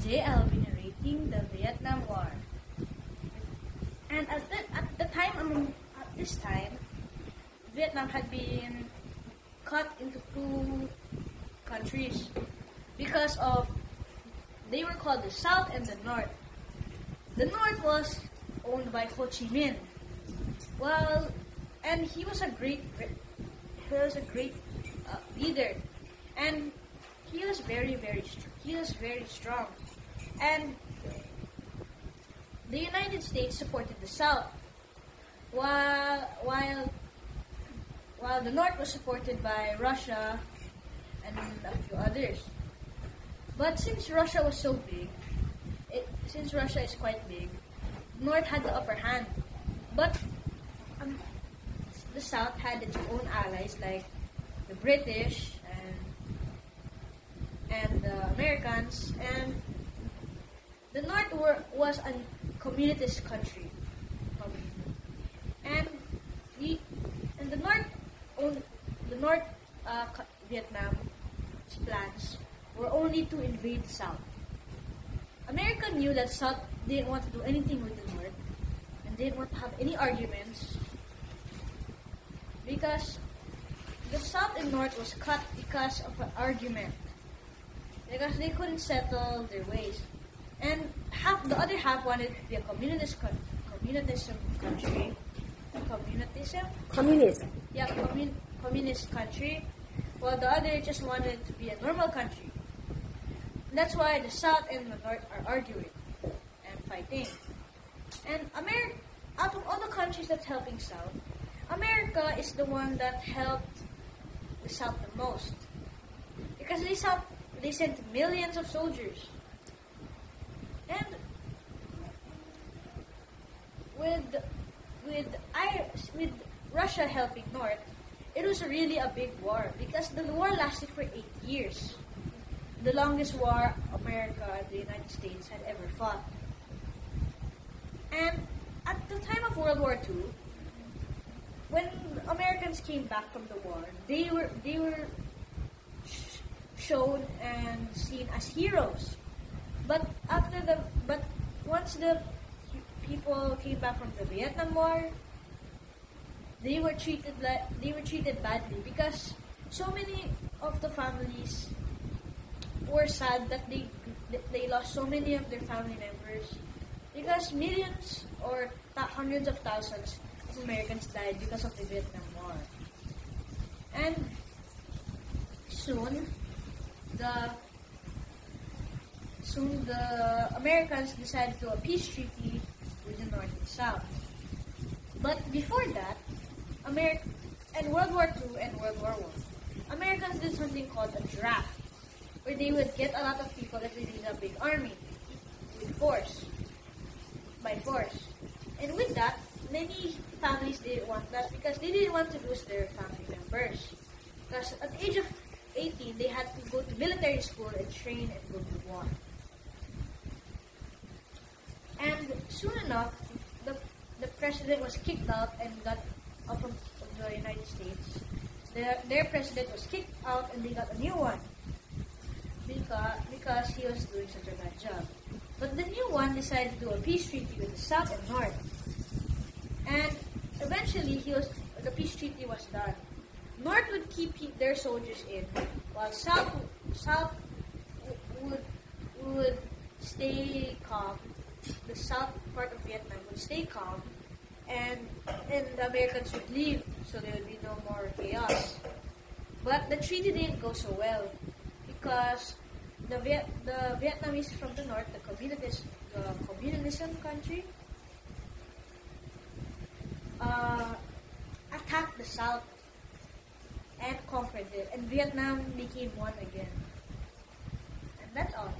Today I'll be narrating the Vietnam War. And at this time, Vietnam had been cut into two countries because of they were called the South and the North. The North was owned by Ho Chi Minh. And he was a great leader, and he was very strong, and the United States supported the South, while the North was supported by Russia and a few others. But since Russia was so big, since Russia is quite big, North had the upper hand. But the South had its own allies like the British and the Americans, and the North was a communist country, and the North Vietnam's plans were only to invade the South. America knew that South didn't want to do anything with the North and didn't want to have any arguments, because the South and North was cut because of an argument, because they couldn't settle their ways, and the other half wanted to be a communist country. Communist country, while the other just wanted to be a normal country. That's why the South and the North are arguing and fighting. And out of all the countries that's helping South, America is the one that helped the South the most, because they sent millions of soldiers. And with Russia helping North, it was really a big war, because the war lasted for 8 years, the longest war America and the United States had ever fought. And at the time of World War II, when Americans came back from the war, they were shown and seen as heroes. But once the people came back from the Vietnam War, they were treated badly, because so many of the families were sad that they lost so many of their family members, because millions or hundreds of thousands of Americans died because of the Vietnam War. And soon the Americans decided to do a peace treaty with the North and South. But before that, in World War II and World War I, Americans did something called a draft, where they would get a lot of people if they needed a big army by force. And with that, many families didn't want that, because they didn't want to lose their family members. Because at the age of 18, they had to go to military school and train and go to war. And soon enough, the president was kicked out and got out of the United States. Their president was kicked out, and they got a new one, because he was doing such a bad job. But the new one decided to do a peace treaty with the South and North. And eventually, the peace treaty was done. North would keep their soldiers in, while South would stay calm. The South part of Vietnam would stay calm, and the Americans would leave, so there would be no more chaos. But the treaty didn't go so well, because the Vietnamese from the North, the communism country, attacked the South and conquered it, and Vietnam became one again. And that's all.